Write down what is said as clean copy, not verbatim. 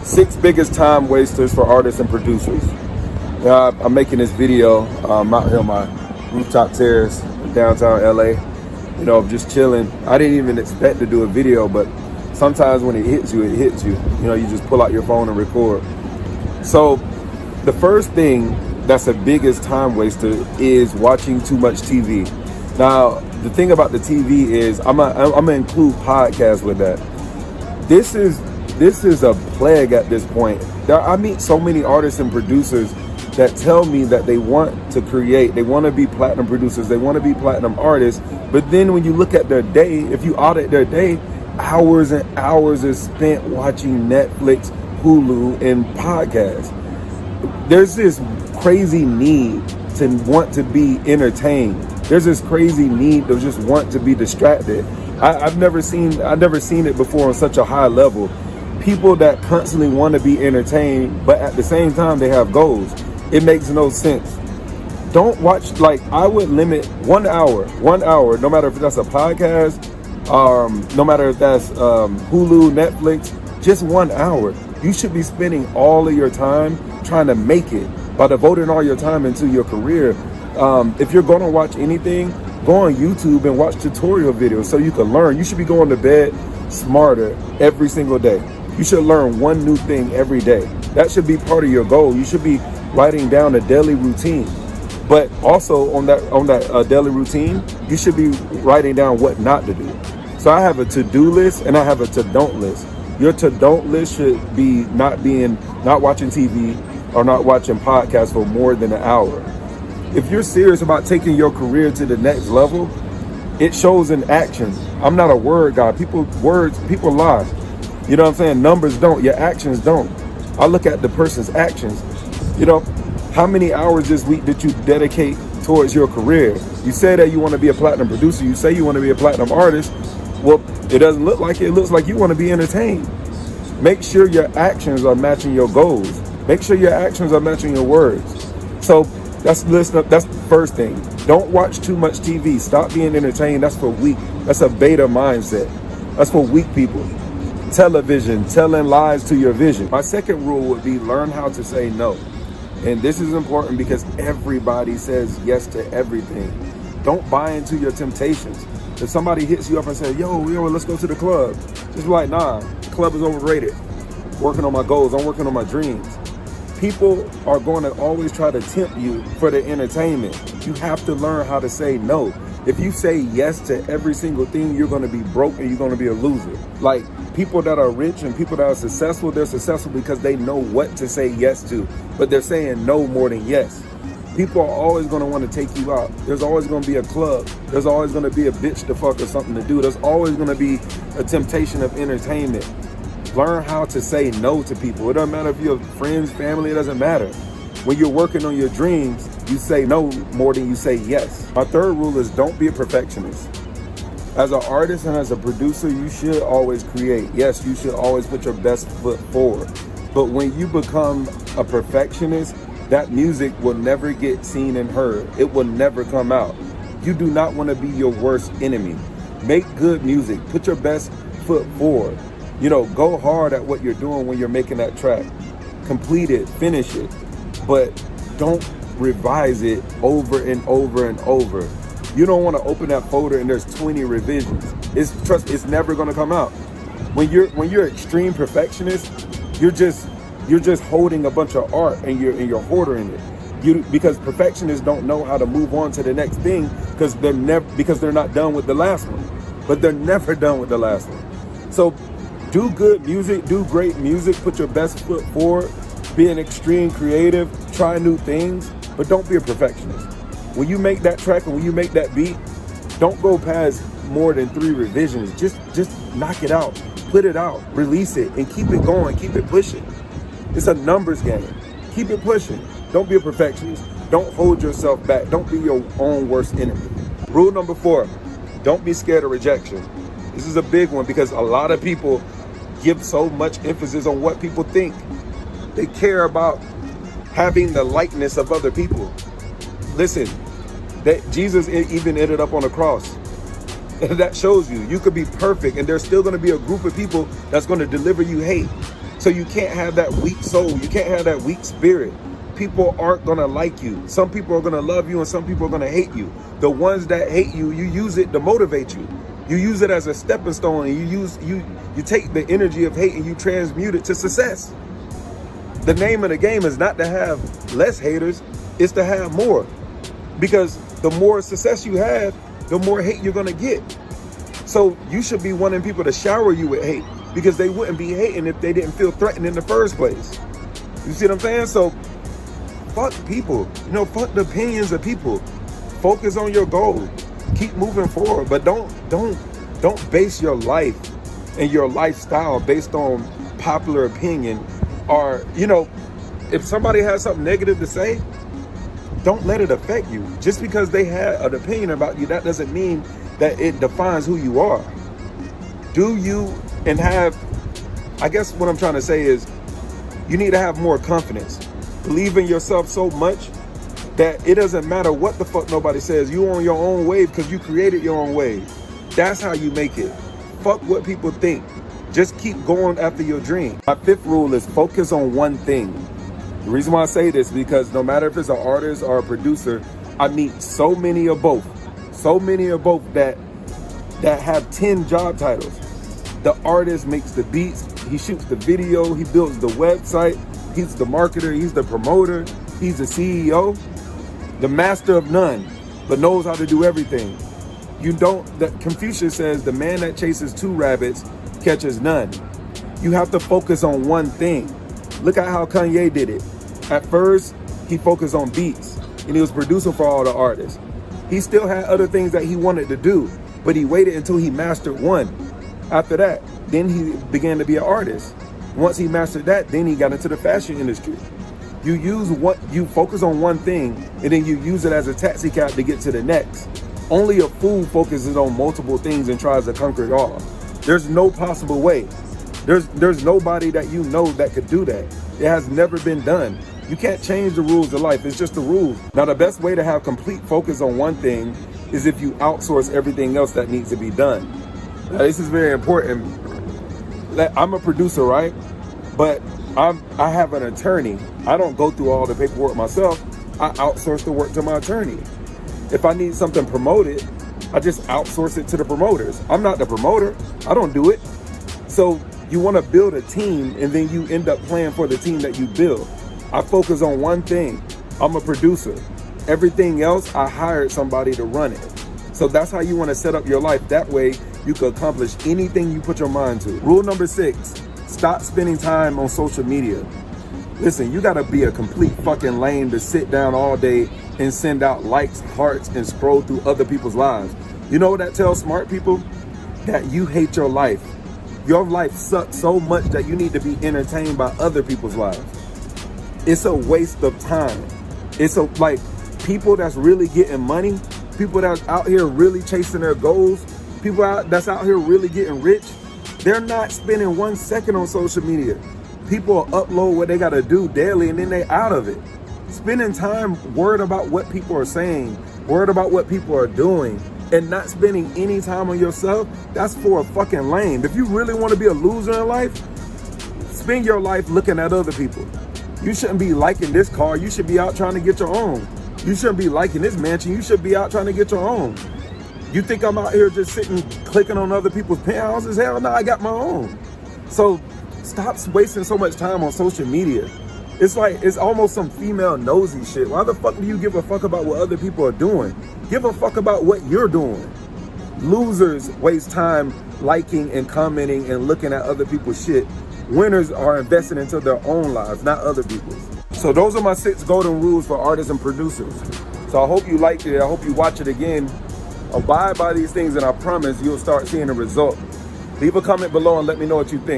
6 biggest time wasters for artists and producers. I'm making this video out here on my rooftop terrace in downtown LA. Just chilling. I didn't even expect to do a video, but sometimes when it hits you, it hits you. You just pull out your phone and record. So the first thing that's the biggest time waster is watching too much TV. Now, the thing about the TV is I'm gonna include podcasts with that. This is a plague at this point. I meet so many artists and producers that tell me that they want to create, they want to be platinum producers, they want to be platinum artists, but then when you look at their day, if you audit their day, hours and hours is spent watching Netflix, Hulu, and podcasts. There's this crazy need to want to be entertained. There's this crazy need to just want to be distracted. I've never seen it before on such a high level. People that constantly want to be entertained, but at the same time they have goals. It makes no sense. Don't watch, I would limit 1 hour, no matter if that's a podcast, no matter if that's Hulu, Netflix, just 1 hour. You should be spending all of your time trying to make it by devoting all your time into your career. If you're going to watch anything, go on YouTube and watch tutorial videos so you can learn. You should be going to bed smarter every single day. You should learn one new thing every day. That should be part of your goal. You should be writing down a daily routine. But also on that daily routine, you should be writing down what not to do. So I have a to-do list and I have a to-don't list. Your to-don't list should be not watching TV or not watching podcasts for more than an hour. If you're serious about taking your career to the next level, it shows in action. I'm not a word guy. People lie. You know what I'm saying? Numbers don't, your actions don't. I look at the person's actions. How many hours this week did you dedicate towards your career? You say that you want to be a platinum producer. You say you want to be a platinum artist. Well, it doesn't look like it. It looks like you want to be entertained. Make sure your actions are matching your goals. Make sure your actions are matching your words. So that's the first thing. Don't watch too much TV. Stop being entertained. That's for weak. That's a beta mindset. That's for weak people. Television, telling lies to your vision. My second rule would be learn how to say no. And this is important because everybody says yes to everything. Don't buy into your temptations. If somebody hits you up and says, yo, let's go to the club, just be like, nah, the club is overrated. Working on my goals, I'm working on my dreams. People are going to always try to tempt you for the entertainment. You have to learn how to say no. If you say yes to every single thing, you're going to be broke and you're going to be a loser. Like people that are rich and people that are successful, they're successful because they know what to say yes to, but they're saying no more than yes. People are always going to want to take you out. There's always going to be a club. There's always going to be a bitch to fuck or something to do. There's always going to be a temptation of entertainment. Learn how to say no to people. It doesn't matter if you're friends, family, it doesn't matter. When you're working on your dreams, you say no more than you say yes. My third rule is don't be a perfectionist. As an artist and as a producer, you should always create. Yes, you should always put your best foot forward. But when you become a perfectionist, that music will never get seen and heard. It will never come out. You do not want to be your worst enemy. Make good music. Put your best foot forward. Go hard at what you're doing when you're making that track. Complete it, finish it. But don't revise it over and over and over. You don't want to open that folder and there's 20 revisions. It's never going to come out. When you're extreme perfectionist, you're just holding a bunch of art and you're hoarding it. Because perfectionists don't know how to move on to the next thing because they're not done with the last one. But they're never done with the last one. So do good music, do great music, put your best foot forward, be an extreme creative, try new things, but don't be a perfectionist. When you make that track and when you make that beat, don't go past more than 3 revisions. Just knock it out, put it out, release it, and keep it going, keep it pushing. It's a numbers game. Keep it pushing. Don't be a perfectionist. Don't hold yourself back. Don't be your own worst enemy. Rule number 4, don't be scared of rejection. This is a big one because a lot of people give so much emphasis on what people think. They care about having the likeness of other people. Listen, that Jesus even ended up on a cross. That shows you could be perfect and there's still going to be a group of people that's going to deliver you hate. So So you can't have that weak soul. You can't have that weak spirit. People aren't going to like you. Some people are going to love you and some people are going to hate you. The ones that hate you, you use it to motivate you. You use it as a stepping stone, and you take the energy of hate and you transmute it to success. The name of the game is not to have less haters, it's to have more. Because the more success you have, the more hate you're going to get. So you should be wanting people to shower you with hate, because they wouldn't be hating if they didn't feel threatened in the first place. You see what I'm saying? So fuck people, fuck the opinions of people. Focus on your goal. Keep moving forward, but don't base your life and your lifestyle based on popular opinion. Or, if somebody has something negative to say, don't let it affect you. Just because they had an opinion about you, that doesn't mean that it defines who you are. Do you, and I guess what I'm trying to say is, you need to have more confidence. Believe in yourself so much that it doesn't matter what the fuck nobody says. You on your own wave because you created your own wave. That's how you make it. Fuck what people think. Just keep going after your dream. My fifth rule is focus on one thing. The reason why I say this is because no matter if it's an artist or a producer, I meet so many of both that have 10 job titles. The artist makes the beats, he shoots the video, he builds the website, he's the marketer, he's the promoter, he's the CEO, the master of none, but knows how to do everything. Confucius says the man that chases 2 rabbits catches none. You have to focus on one thing. Look at how Kanye did it. At first, he focused on beats and he was producing for all the artists. He still had other things that he wanted to do, but he waited until he mastered one. After that, then he began to be an artist. Once he mastered that, then he got into the fashion industry. You focus on one thing and then you use it as a taxi cab to get to the next. Only a fool focuses on multiple things and tries to conquer it all. There's no possible way. There's nobody that that could do that. It has never been done. You can't change the rules of life. It's just the rules. Now, the best way to have complete focus on one thing is if you outsource everything else that needs to be done. Now, this is very important. I'm a producer, right? But I have an attorney. I don't go through all the paperwork myself. I outsource the work to my attorney. If I need something promoted, I just outsource it to the promoters. I'm not the promoter. I don't do it. So you want to build a team and then you end up playing for the team that you build. I focus on one thing. I'm a producer. Everything else, I hired somebody to run it. So that's how you want to set up your life. That way you can accomplish anything you put your mind to. Rule number 6, stop spending time on social media. Listen, you got to be a complete fucking lame to sit down all day and send out likes, hearts, and scroll through other people's lives. You know what that tells smart people? That you hate your life. Your life sucks so much that you need to be entertained by other people's lives. It's a waste of time. Like people that's really getting money, people that's out here really chasing their goals, people that's out here really getting rich, they're not spending 1 second on social media. People upload what they got to do daily and then they out of it. Spending time worried about what people are saying, worried about what people are doing, and not spending any time on yourself, that's for a fucking lame. If you really want to be a loser in life, spend your life looking at other people. You shouldn't be liking this car. You should be out trying to get your own. You shouldn't be liking this mansion. You should be out trying to get your own. You think I'm out here just sitting, clicking on other people's penthouses? Hell no, I got my own. So stop wasting so much time on social media. It's almost some female nosy shit. Why the fuck do you give a fuck about what other people are doing? Give a fuck about what you're doing. Losers waste time liking and commenting and looking at other people's shit. Winners are invested into their own lives, not other people's. So those are my 6 golden rules for artists and producers. So I hope you liked it. I hope you watch it again. Abide by these things and I promise you'll start seeing a result. Leave a comment below and let me know what you think.